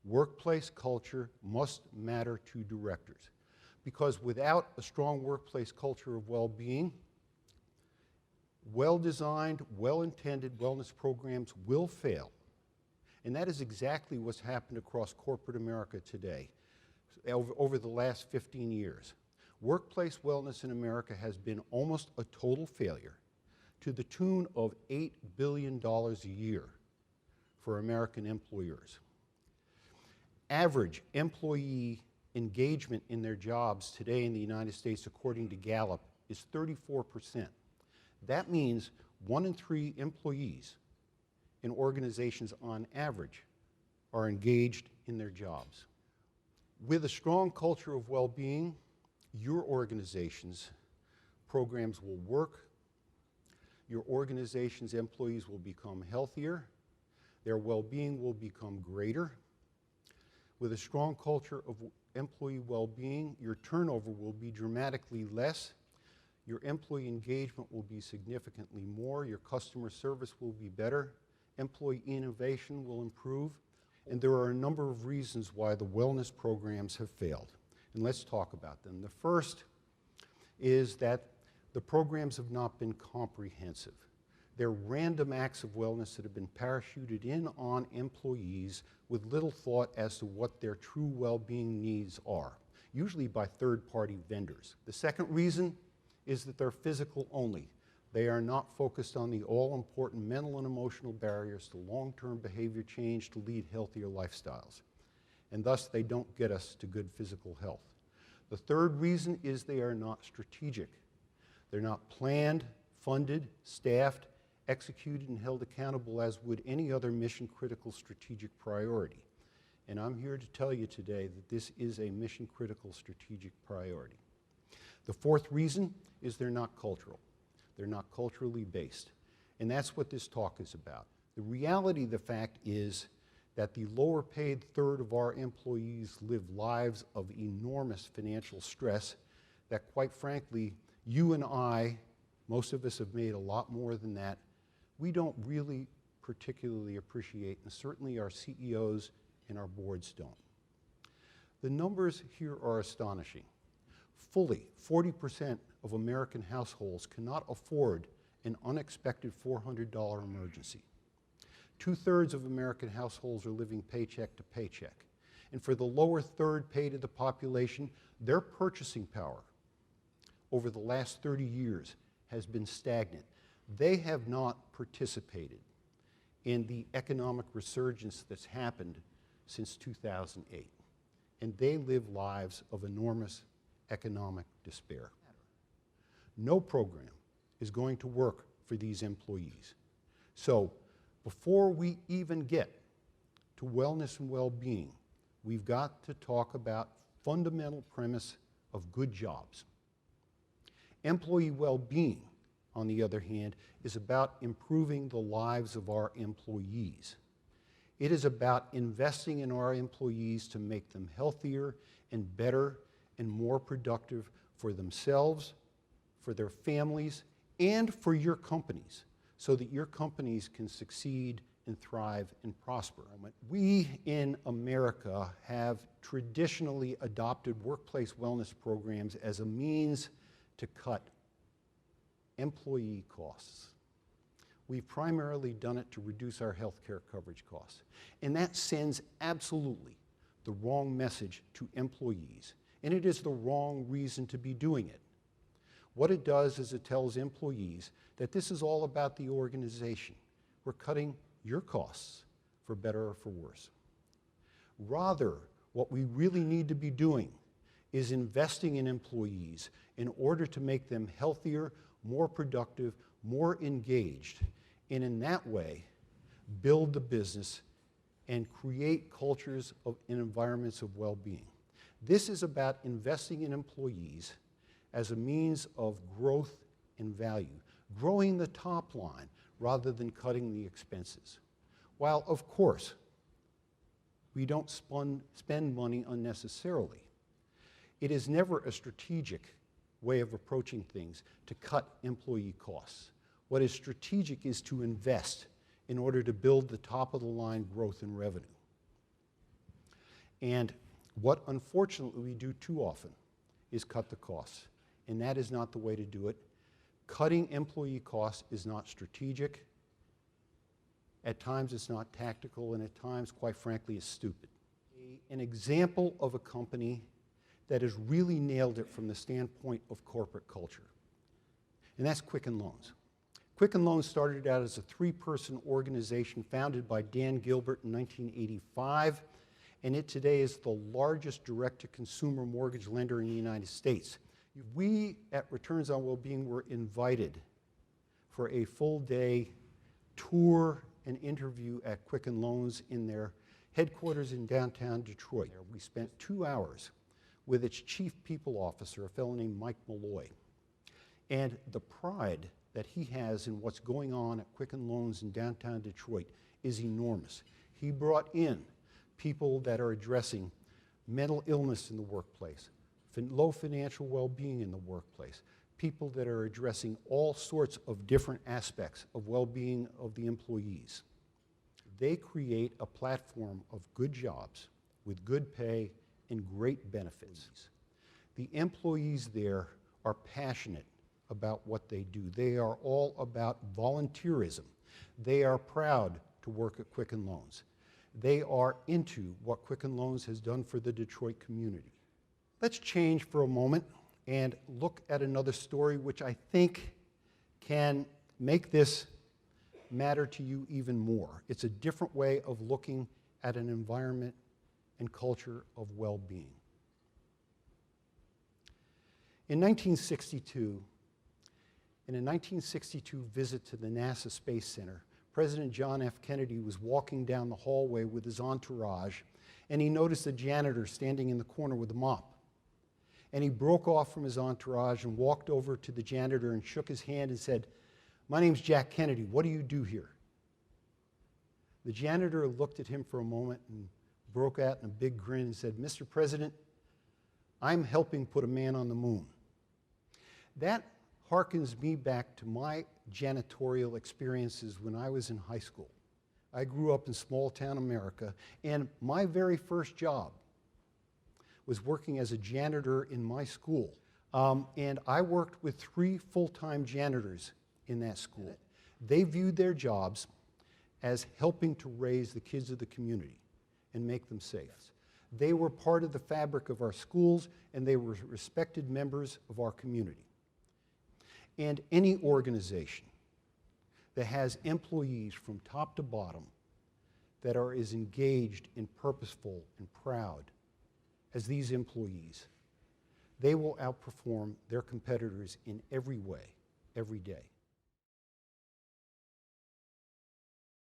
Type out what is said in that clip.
Workplace culture must matter to directors, because without a strong workplace culture of well-being, well-designed, well-intended wellness programs will fail. And that is exactly what's happened across corporate America today, over the last 15 years. Workplace wellness in America has been almost a total failure, to the tune of $8 billion a year for American employers. Average employee engagement in their jobs today in the United States, according to Gallup, is 34%. That means 1 in 3 employees in organizations on average are engaged in their jobs. With a strong culture of well-being, your organization's programs will work, your organization's employees will become healthier, their well-being will become greater. With a strong culture of employee well-being, your turnover will be dramatically less, your employee engagement will be significantly more, your customer service will be better, employee innovation will improve, and there are a number of reasons why the wellness programs have failed. And let's talk about them. The first is that the programs have not been comprehensive. They're random acts of wellness that have been parachuted in on employees with little thought as to what their true well-being needs are, usually by third-party vendors. The second reason is that they're physical only. They are not focused on the all-important mental and emotional barriers to long-term behavior change to lead healthier lifestyles. And thus, they don't get us to good physical health. The third reason is they are not strategic. They're not planned, funded, staffed, executed, and held accountable as would any other mission-critical strategic priority. And I'm here to tell you today that this is a mission-critical strategic priority. The fourth reason is they're not cultural. They're not culturally based. And that's what this talk is about. The reality of the fact is that the lower paid third of our employees live lives of enormous financial stress that, quite frankly, you and I, most of us have made a lot more than that, we don't really particularly appreciate, and certainly our CEOs and our boards don't. The numbers here are astonishing. Fully 40% of American households cannot afford an unexpected $400 emergency. 2/3 of American households are living paycheck to paycheck. And for the lower third paid of the population, their purchasing power over the last 30 years has been stagnant. They have not participated in the economic resurgence that's happened since 2008. And they live lives of enormous economic despair. No program is going to work for these employees. So before we even get to wellness and well-being, we've got to talk about fundamental premise of good jobs. Employee well-being, on the other hand, is about improving the lives of our employees. It is about investing in our employees to make them healthier and better and more productive for themselves, for their families, and for your companies, so that your companies can succeed and thrive and prosper. We in America have traditionally adopted workplace wellness programs as a means to cut employee costs. We've primarily done it to reduce our health care coverage costs. And that sends absolutely the wrong message to employees. And it is the wrong reason to be doing it. What it does is it tells employees that this is all about the organization. We're cutting your costs for better or for worse. Rather, what we really need to be doing is investing in employees in order to make them healthier, more productive, more engaged, and in that way, build the business and create cultures and environments of well-being. This is about investing in employees as a means of growth and value, growing the top line rather than cutting the expenses. While, of course, we don't spend money unnecessarily, it is never a strategic way of approaching things to cut employee costs. What is strategic is to invest in order to build the top of the line growth and revenue. And what unfortunately we do too often is cut the costs. And that is not the way to do it. Cutting employee costs is not strategic. At times it's not tactical, and at times, quite frankly, it's stupid. An example of a company that has really nailed it from the standpoint of corporate culture, and that's Quicken Loans. Quicken Loans started out as a 3-person organization founded by Dan Gilbert in 1985, and it today is the largest direct-to-consumer mortgage lender in the United States. We at Returns on Wellbeing were invited for a full-day tour and interview at Quicken Loans in their headquarters in downtown Detroit. We spent 2 hours with its chief people officer, a fellow named Mike Malloy. And the pride that he has in what's going on at Quicken Loans in downtown Detroit is enormous. He brought in people that are addressing mental illness in the workplace, low financial well-being in the workplace, people that are addressing all sorts of different aspects of well-being of the employees. They create a platform of good jobs with good pay and great benefits. The employees there are passionate about what they do. They are all about volunteerism. They are proud to work at Quicken Loans. They are into what Quicken Loans has done for the Detroit community. Let's change for a moment and look at another story which I think can make this matter to you even more. It's a different way of looking at an environment and culture of well-being. In 1962, in a 1962 visit to the NASA Space Center, President John F. Kennedy was walking down the hallway with his entourage, and he noticed a janitor standing in the corner with a mop. And he broke off from his entourage and walked over to the janitor and shook his hand and said, "My name's Jack Kennedy. What do you do here?" The janitor looked at him for a moment and broke out in a big grin and said, "Mr. President, I'm helping put a man on the moon." That harkens me back to my janitorial experiences when I was in high school. I grew up in small-town America, and my very first job was working as a janitor in my school. And I worked with 3 full-time janitors in that school. They viewed their jobs as helping to raise the kids of the community and make them safe. They were part of the fabric of our schools, and they were respected members of our community. And any organization that has employees from top to bottom that are as engaged and purposeful and proud as these employees, they will outperform their competitors in every way, every day.